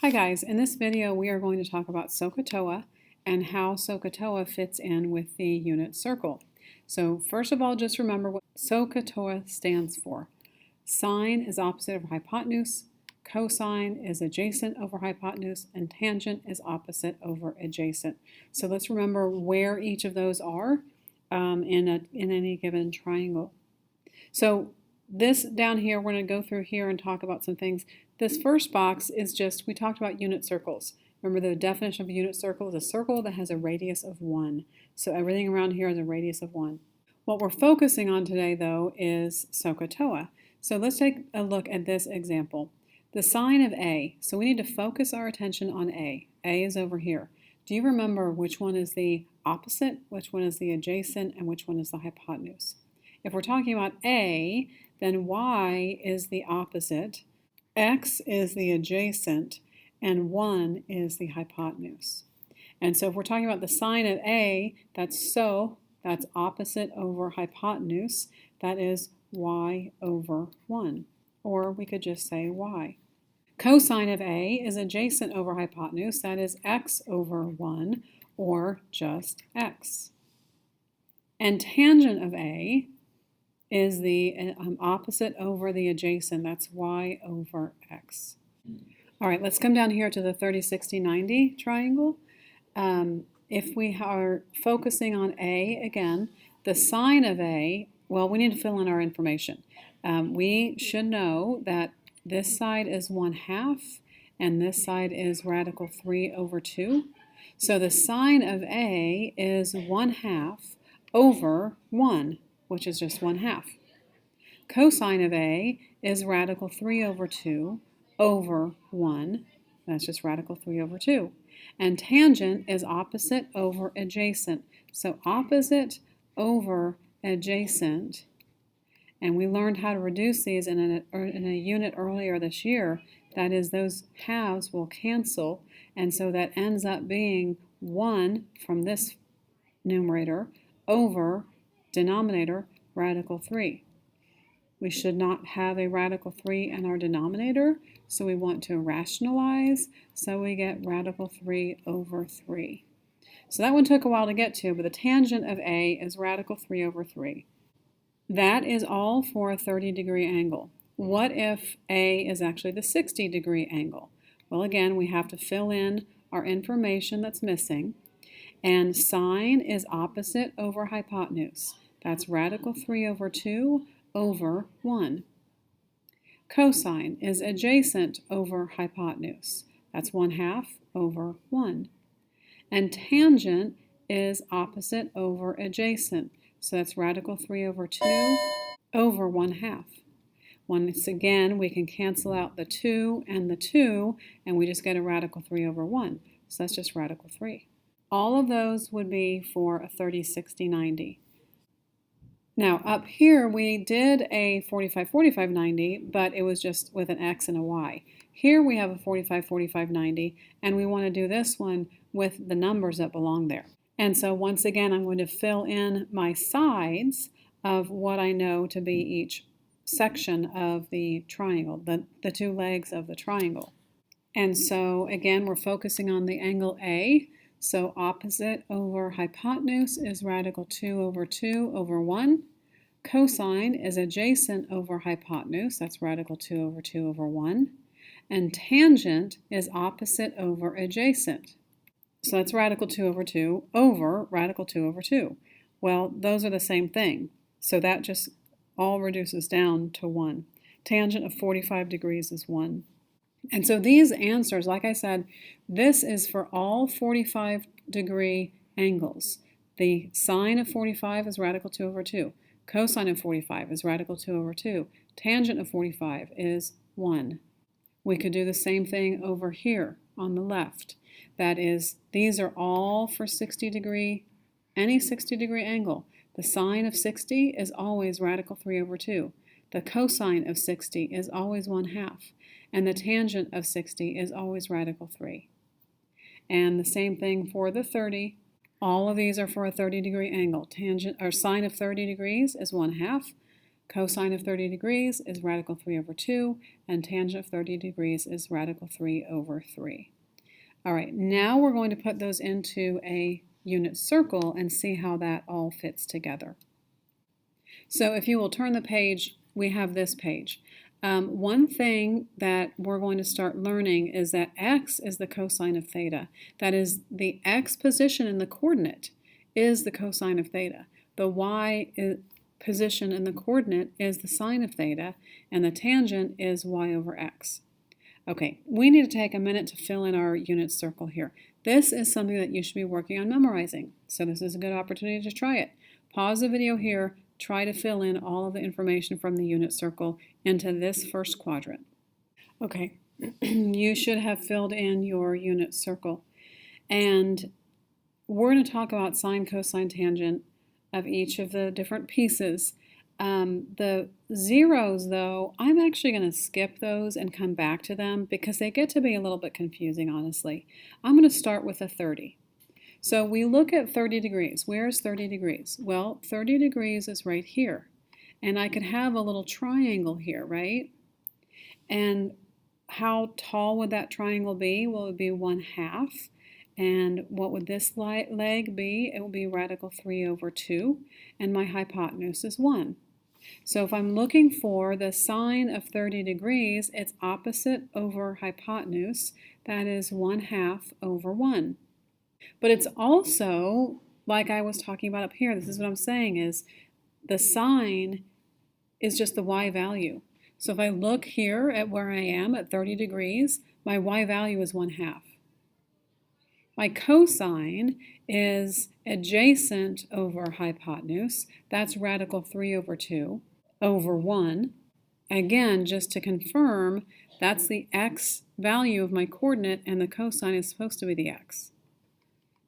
Hi guys, in this video we are going to talk about Sohcahtoa and how Sohcahtoa fits in with the unit circle. So first of all, just remember what Sohcahtoa stands for. Sine is opposite over hypotenuse, cosine is adjacent over hypotenuse, and tangent is opposite over adjacent. So let's remember where each of those are in any given triangle. So this down here, we're going to go through here and talk about some things. This first box is just, we talked about unit circles. Remember the definition of a unit circle is a circle that has a radius of 1. So everything around here is a radius of 1. What we're focusing on today, though, is Sohcahtoa. So let's take a look at this example. The sine of A. So we need to focus our attention on A. A is over here. Do you remember which one is the opposite, which one is the adjacent, and which one is the hypotenuse? If we're talking about A, then y is the opposite, x is the adjacent, and 1 is the hypotenuse. And so if we're talking about the sine of A, that's opposite over hypotenuse. That is y over 1. Or we could just say y. Cosine of A is adjacent over hypotenuse. That is x over 1, or just x. And tangent of A is the opposite over the adjacent. That's y over x. All right, let's come down here to the 30, 60, 90 triangle. If we are focusing on A again, the sine of A, well, we need to fill in our information. We should know that this side is 1/2 and this side is radical 3 over 2. So the sine of A is 1/2 over 1, which is just 1/2. Cosine of A is radical 3 over 2 over 1. That's just radical 3 over 2. And tangent is opposite over adjacent. So opposite over adjacent. And we learned how to reduce these in a unit earlier this year. That is, those halves will cancel. And so that ends up being 1 from this numerator over denominator radical 3. We should not have a radical 3 in our denominator, so we want to rationalize, so we get radical 3 over 3. So that one took a while to get to, but the tangent of A is radical 3 over 3. That is all for a 30-degree angle. What if A is actually the 60-degree angle? Well, again, we have to fill in our information that's missing. And sine is opposite over hypotenuse. That's radical 3 over 2 over 1. Cosine is adjacent over hypotenuse. That's 1/2 over 1. And tangent is opposite over adjacent. So that's radical 3 over 2 over 1/2. Once again, we can cancel out the 2 and the 2, and we just get a radical 3 over 1. So that's just radical 3. All of those would be for a 30, 60, 90. Now up here we did a 45, 45, 90, but it was just with an x and a y. Here we have a 45, 45, 90, and we want to do this one with the numbers that belong there. And so once again, I'm going to fill in my sides of what I know to be each section of the triangle, the two legs of the triangle. And so again, we're focusing on the angle A. So opposite over hypotenuse is radical 2 over 2 over 1. Cosine is adjacent over hypotenuse. That's radical 2 over 2 over 1. And tangent is opposite over adjacent. So that's radical 2 over 2 over radical 2 over 2. Well, those are the same thing. So that just all reduces down to 1. Tangent of 45 degrees is 1. And so these answers, like I said, this is for all 45-degree angles. The sine of 45 is radical 2 over 2. Cosine of 45 is radical 2 over 2. Tangent of 45 is 1. We could do the same thing over here on the left. That is, these are all for 60-degree, any 60-degree angle. The sine of 60 is always radical 3 over 2. The cosine of 60 is always 1/2. And the tangent of 60 is always radical 3. And the same thing for the 30. All of these are for a 30-degree angle. Tangent or sine of 30 degrees is 1/2. Cosine of 30 degrees is radical 3 over 2, and tangent of 30 degrees is radical 3 over 3. All right, now we're going to put those into a unit circle and see how that all fits together. So if you will turn the page, we have this page. One thing that we're going to start learning is that x is the cosine of theta. That is, the x position in the coordinate is the cosine of theta. The y position in the coordinate is the sine of theta, and the tangent is y over x. Okay, we need to take a minute to fill in our unit circle here. This is something that you should be working on memorizing, so this is a good opportunity to try it. Pause the video here, try to fill in all of the information from the unit circle into this first quadrant. Okay, you should have filled in your unit circle, and we're going to talk about sine, cosine, tangent of each of the different pieces. The zeros, though, I'm actually going to skip those and come back to them because they get to be a little bit confusing, honestly. I'm going to start with a 30. So we look at 30 degrees. Where is 30 degrees? Well, 30 degrees is right here. And I could have a little triangle here, right? And how tall would that triangle be? Well, it would be 1/2. And what would this leg be? It will be radical 3 over 2. And my hypotenuse is 1. So if I'm looking for the sine of 30 degrees, it's opposite over hypotenuse. That is 1/2 over 1. But it's also, like I was talking about up here, this is what I'm saying, is the sine is just the y value. So if I look here at where I am at 30 degrees, my y value is 1/2. My cosine is adjacent over hypotenuse. That's radical 3 over 2 over 1. Again, just to confirm, that's the x value of my coordinate, and the cosine is supposed to be the x.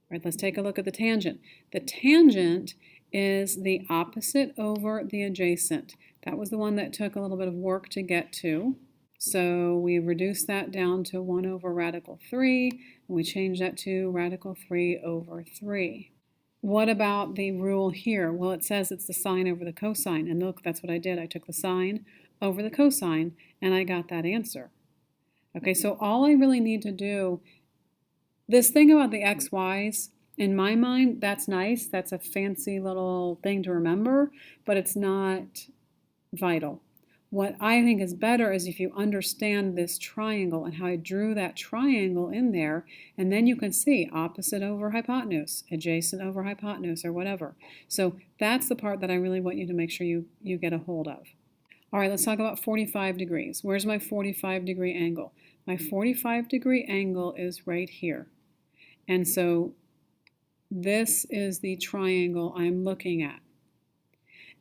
All right, let's take a look at the tangent. The tangent is the opposite over the adjacent. That was the one that took a little bit of work to get to. So we reduce that down to 1 over radical 3, and we change that to radical 3 over 3. What about the rule here? Well, it says it's the sine over the cosine, and look, that's what I did. I took the sine over the cosine, and I got that answer. Okay, so all I really need to do, this thing about the xy's, in my mind, that's nice. That's a fancy little thing to remember, but it's not vital. What I think is better is if you understand this triangle and how I drew that triangle in there, and then you can see opposite over hypotenuse, adjacent over hypotenuse, or whatever. So that's the part that I really want you to make sure you get a hold of. All right, let's talk about 45 degrees. Where's my 45-degree angle? My 45-degree angle is right here. And so this is the triangle I'm looking at.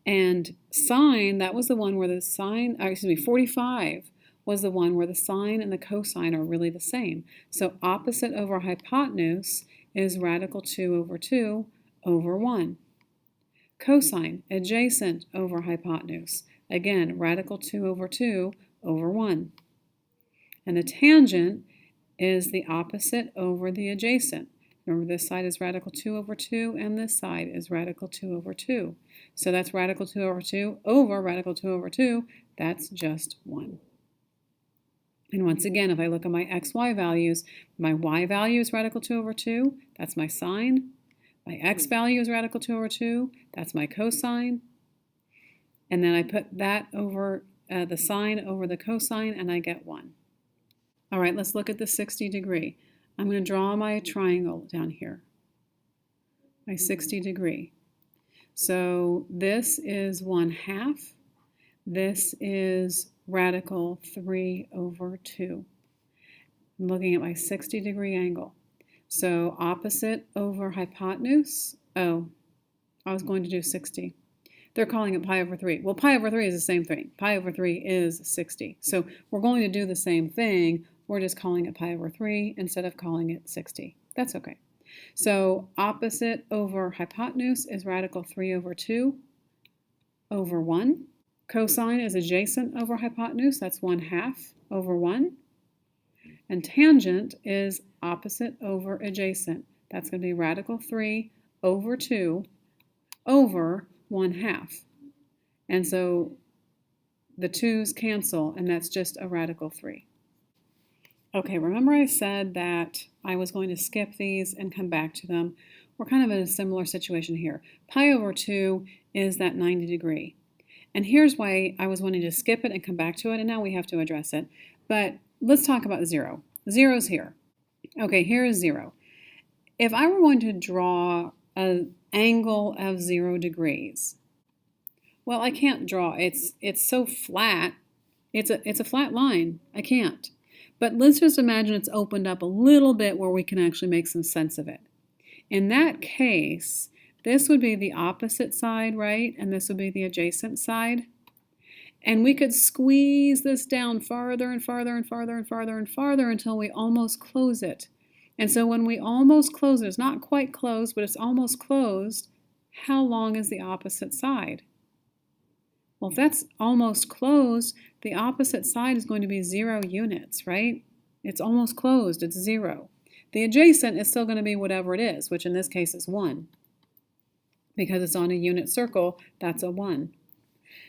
And sine, that was the one where the sine, 45 was the one where the sine and the cosine are really the same. So opposite over hypotenuse is radical 2 over 2 over 1. Cosine, adjacent over hypotenuse. Again, radical 2 over 2 over 1. And the tangent is the opposite over the adjacent. Remember, this side is radical 2 over 2, and this side is radical 2 over 2. So that's radical 2 over 2 over radical 2 over 2. That's just 1. And once again, if I look at my xy values, my y value is radical 2 over 2. That's my sine. My x value is radical 2 over 2. That's my cosine. And then I put that over the sine over the cosine, and I get 1. All right, let's look at the 60 degree. I'm going to draw my triangle down here, my 60 degree. So this is 1/2. This is radical 3 over 2. I'm looking at my 60 degree angle. So opposite over hypotenuse. Oh, I was going to do 60. They're calling it pi over 3. Well, pi over 3 is the same thing. Pi over 3 is 60. So we're going to do the same thing. We're just calling it pi over 3 instead of calling it 60. That's okay. So opposite over hypotenuse is radical 3 over 2 over 1. Cosine is adjacent over hypotenuse. That's 1/2 over 1. And tangent is opposite over adjacent. That's going to be radical 3 over 2 over 1/2. And so the 2's cancel, and that's just a radical 3. Okay, remember I said that I was going to skip these and come back to them. We're kind of in a similar situation here. Pi over 2 is that 90 degree. And here's why I was wanting to skip it and come back to it, and now we have to address it. But let's talk about 0. 0's here. Okay, here is 0. If I were going to draw an angle of 0 degrees, well, I can't draw. It's so flat. It's a flat line. I can't. But let's just imagine it's opened up a little bit where we can actually make some sense of it. In that case, this would be the opposite side, right? And this would be the adjacent side. And we could squeeze this down farther and farther and farther and farther and farther until we almost close it. And so when we almost close it, it's not quite closed, but it's almost closed, how long is the opposite side? Well, if that's almost closed, the opposite side is going to be 0 units, right? It's almost closed, it's 0. The adjacent is still going to be whatever it is, which in this case is 1. Because it's on a unit circle, that's a 1.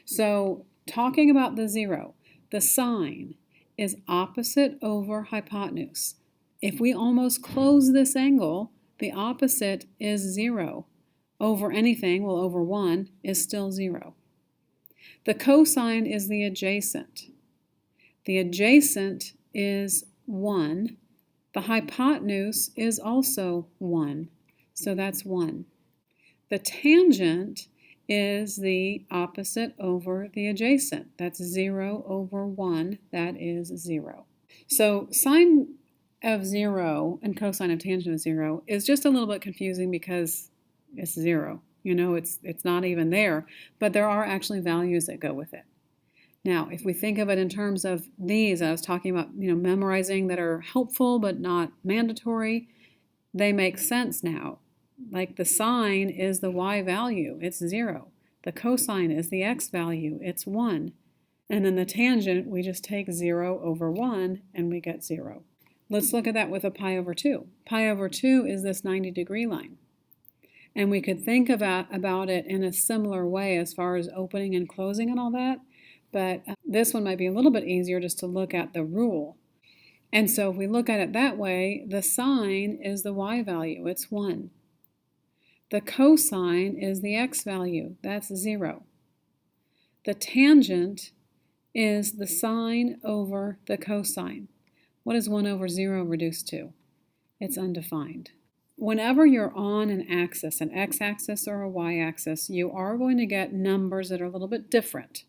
So talking about the 0, the sign is opposite over hypotenuse. If we almost close this angle, the opposite is 0. Over anything, well, over 1 is still 0. The cosine is the adjacent. The adjacent is 1. The hypotenuse is also 1, so that's 1. The tangent is the opposite over the adjacent. That's 0 over 1, that is 0. So sine of 0 and cosine of tangent of 0 is just a little bit confusing because it's 0. You know, it's not even there, but there are actually values that go with it. Now, if we think of it in terms of these, I was talking about, memorizing that are helpful but not mandatory, they make sense now. Like the sine is the y value, it's 0. The cosine is the x value, it's 1. And then the tangent, we just take 0 over 1 and we get 0. Let's look at that with a pi over 2. Pi over 2 is this 90 degree line. And we could think about it in a similar way as far as opening and closing and all that. But this one might be a little bit easier just to look at the rule. And so if we look at it that way, the sine is the y value, it's 1. The cosine is the x value, that's 0. The tangent is the sine over the cosine. What is 1 over 0 reduced to? It's undefined. Whenever you're on an axis, an x-axis or a y-axis, you are going to get numbers that are a little bit different.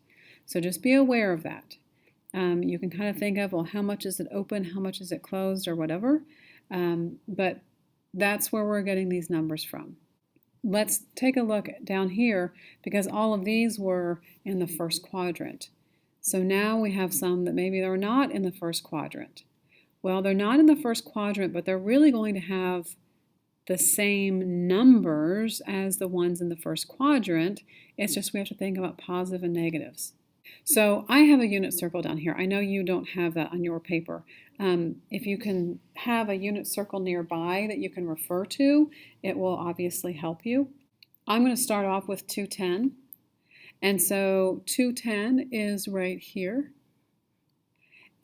So just be aware of that. You can kind of think of, well, how much is it open, how much is it closed, or whatever. But that's where we're getting these numbers from. Let's take a look down here because all of these were in the first quadrant. So now we have some that maybe they're not in the first quadrant. Well, they're not in the first quadrant, but they're really going to have the same numbers as the ones in the first quadrant. It's just we have to think about positive and negatives. So I have a unit circle down here. I know you don't have that on your paper. If you can have a unit circle nearby that you can refer to, it will obviously help you. I'm going to start off with 210. And so 210 is right here.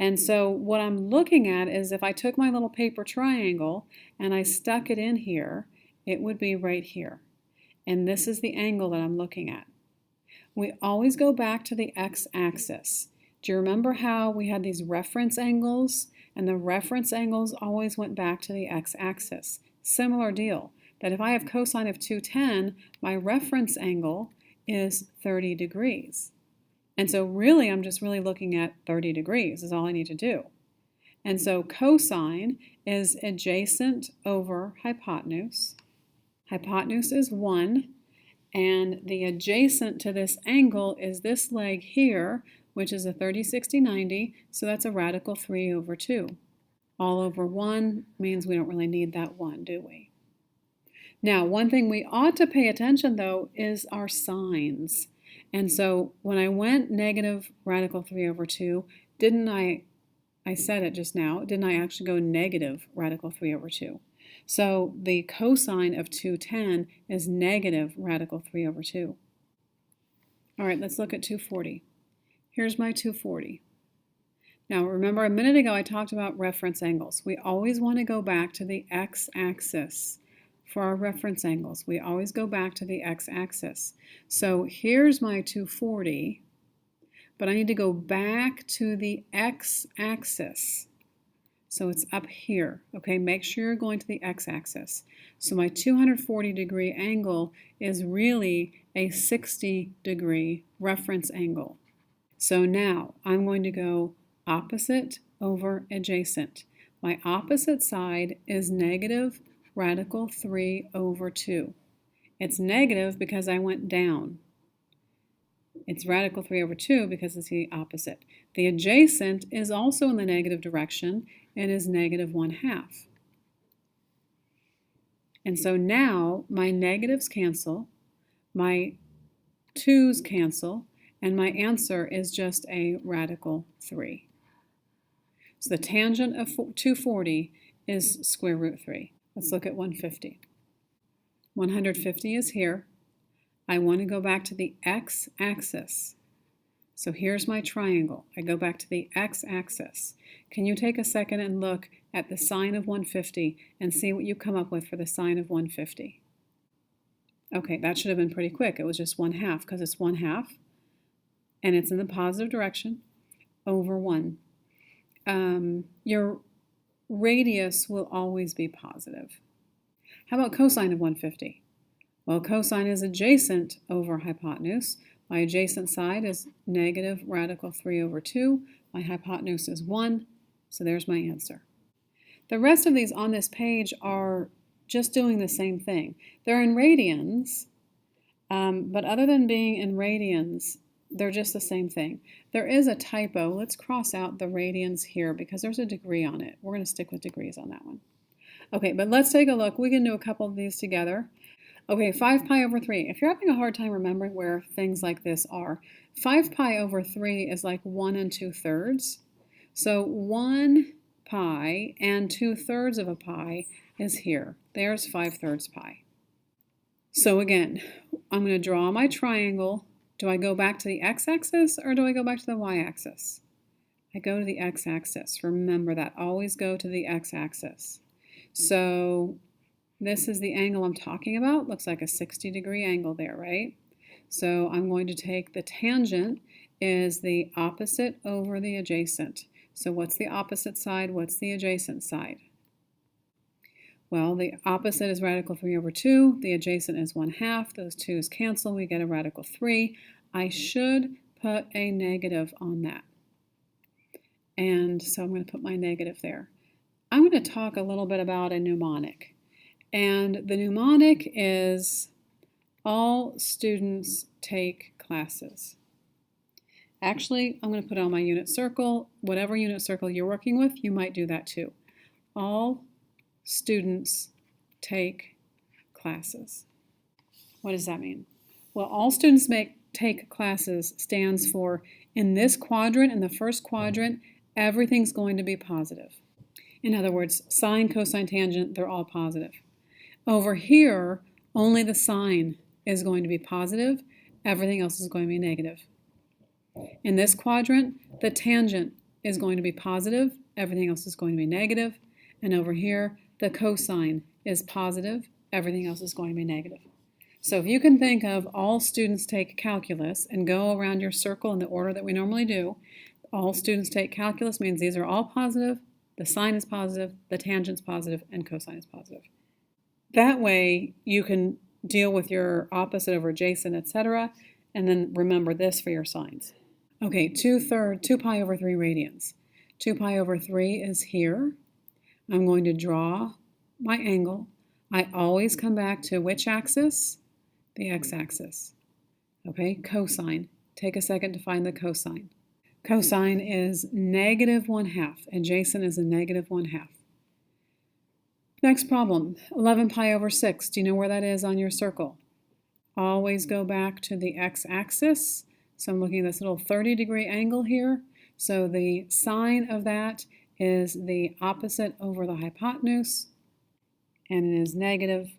And so what I'm looking at is if I took my little paper triangle and I stuck it in here, it would be right here. And this is the angle that I'm looking at. We always go back to the x-axis. Do you remember how we had these reference angles? And the reference angles always went back to the x-axis. Similar deal, that if I have cosine of 210, my reference angle is 30 degrees. And so really, I'm just really looking at 30 degrees is all I need to do. And so cosine is adjacent over hypotenuse. Hypotenuse is 1. And the adjacent to this angle is this leg here, which is a 30, 60, 90. So that's a radical 3 over 2. All over 1 means we don't really need that 1, do we? Now, one thing we ought to pay attention, though, is our signs. And so when I went negative radical 3 over 2, I said it just now, didn't I actually go negative radical 3 over 2? So the cosine of 210 is negative radical 3 over 2. All right, let's look at 240. Here's my 240. Now remember a minute ago I talked about reference angles. We always want to go back to the x-axis for our reference angles. We always go back to the x-axis. So here's my 240, but I need to go back to the x-axis. So it's up here, okay? Make sure you're going to the x-axis. So my 240-degree angle is really a 60-degree reference angle. So now I'm going to go opposite over adjacent. My opposite side is negative radical 3 over 2. It's negative because I went down. It's radical 3 over 2 because it's the opposite. The adjacent is also in the negative direction. It is negative 1/2. And so now my negatives cancel, my 2's cancel, and my answer is just a radical 3. So the tangent of 240 is square root 3. Let's look at 150. 150 is here. I want to go back to the x-axis. So here's my triangle. I go back to the x-axis. Can you take a second and look at the sine of 150 and see what you come up with for the sine of 150? Okay, that should have been pretty quick. It was just 1/2 because it's 1/2 and it's in the positive direction over 1. Your radius will always be positive. How about cosine of 150? Well, cosine is adjacent over hypotenuse. My adjacent side is negative radical 3 over 2. My hypotenuse is 1, so there's my answer. The rest of these on this page are just doing the same thing. They're in radians, but other than being in radians, they're just the same thing. There is a typo. Let's cross out the radians here because there's a degree on it. We're going to stick with degrees on that one. Okay, but let's take a look. We can do a couple of these together. Okay, 5 pi over 3. If you're having a hard time remembering where things like this are, 5 pi over 3 is like 1 2/3. So 1 pi and 2/3 of a pi is here. There's 5/3 pi. So again, I'm going to draw my triangle. Do I go back to the x-axis or do I go back to the y-axis? I go to the x-axis. Remember that. Always go to the x-axis. So this is the angle I'm talking about. Looks like a 60-degree angle there, right? So I'm going to take the tangent is the opposite over the adjacent. So what's the opposite side? What's the adjacent side? Well, the opposite is radical 3 over 2. The adjacent is 1/2. Those 2's cancel. We get a radical 3. I should put a negative on that. And so I'm going to put my negative there. I'm going to talk a little bit about a mnemonic. And the mnemonic is all students take classes. Actually, I'm going to put it on my unit circle. Whatever unit circle you're working with, you might do that too. All students take classes. What does that mean? Well, all students take classes stands for in this quadrant, in the first quadrant, everything's going to be positive. In other words, sine, cosine, tangent, they're all positive. Over here, only the sine is going to be positive. Everything else is going to be negative. In this quadrant, the tangent is going to be positive. Everything else is going to be negative. And over here, the cosine is positive. Everything else is going to be negative. So if you can think of all students take calculus and go around your circle in the order that we normally do, all students take calculus means these are all positive, the sine is positive, the tangent's positive, and cosine is positive. That way you can deal with your opposite over adjacent, etc., and then remember this for your sines. Okay, 2 pi over 3 radians. 2 pi over 3 is here. I'm going to draw my angle. I always come back to which axis? The x-axis. Okay, cosine. Take a second to find the cosine. Cosine is negative 1/2. Adjacent is a negative 1/2. Next problem, 11 pi over 6. Do you know where that is on your circle? Always go back to the x-axis. So I'm looking at this little 30-degree angle here. So the sine of that is the opposite over the hypotenuse, and it is negative.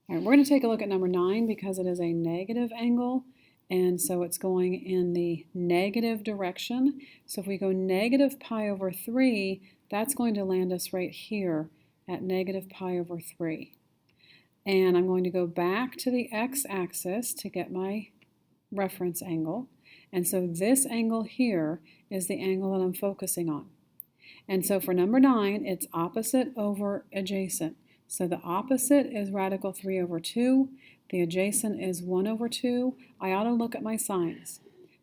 All right, we're going to take a look at number 9 because it is a negative angle, and so it's going in the negative direction. So if we go negative pi over 3, that's going to land us right here at negative pi over 3. And I'm going to go back to the x-axis to get my reference angle. And so this angle here is the angle that I'm focusing on. And so for number 9, it's opposite over adjacent. So the opposite is radical 3 over 2. The adjacent is 1 over 2. I ought to look at my signs.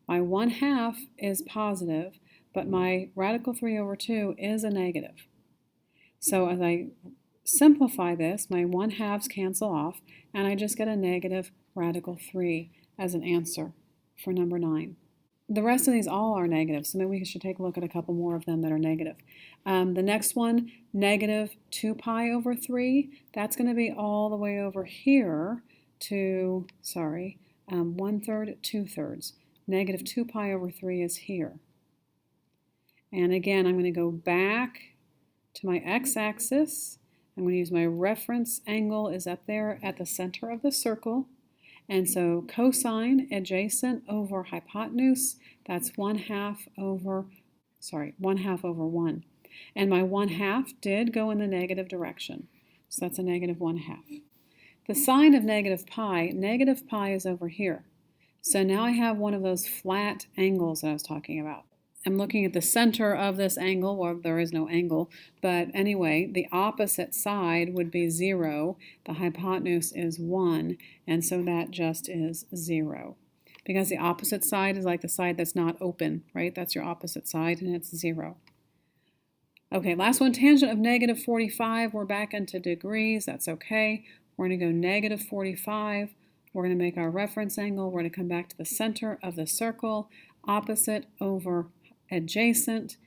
My 1/2 is positive, but my radical 3 over 2 is a negative. So as I simplify this, my 1/2s cancel off, and I just get a negative radical 3 as an answer for number 9. The rest of these all are negative, so maybe we should take a look at a couple more of them that are negative. The next one, negative 2 pi over 3, that's going to be all the way over here to, 1/3, 2/3. Negative 2 pi over 3 is here. And again, I'm going to go back to my x-axis. I'm going to use my reference angle is up there at the center of the circle. And so cosine adjacent over hypotenuse, that's 1/2 over 1. And my 1/2 did go in the negative direction. So that's a negative 1/2. The sign of negative pi is over here. So now I have one of those flat angles that I was talking about. I'm looking at the center of this angle, well, there is no angle, but anyway, the opposite side would be 0. The hypotenuse is 1, and so that just is 0. Because the opposite side is like the side that's not open, right? That's your opposite side, and it's 0. Okay, last one, tangent of negative 45. We're back into degrees. That's okay. We're going to go negative 45. We're going to make our reference angle. We're going to come back to the center of the circle. Opposite over adjacent.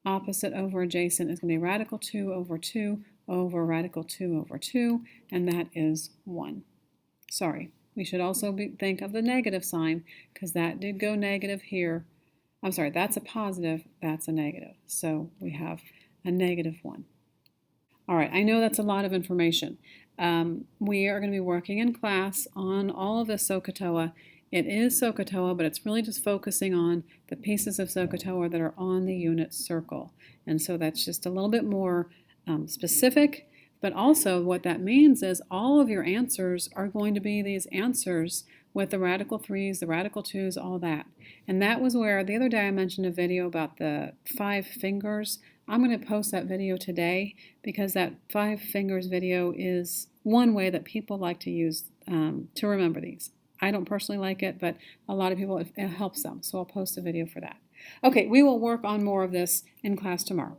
Opposite over adjacent is going to be radical 2 over 2 over radical 2 over 2, and that is 1. Sorry, we should also think of the negative sign, because that did go negative here. I'm sorry, that's a positive, that's a negative. So we have a negative 1. All right, I know that's a lot of information. We are going to be working in class on all of this Sohcahtoa. It is Sohcahtoa, but it's really just focusing on the pieces of Sohcahtoa that are on the unit circle. And so that's just a little bit more specific, but also what that means is all of your answers are going to be these answers with the radical 3s, the radical 2s, all that. And that was where the other day I mentioned a video about the 5 fingers. I'm going to post that video today because that 5 fingers video is one way that people like to use to remember these. I don't personally like it, but a lot of people, it helps them. So I'll post a video for that. Okay, we will work on more of this in class tomorrow.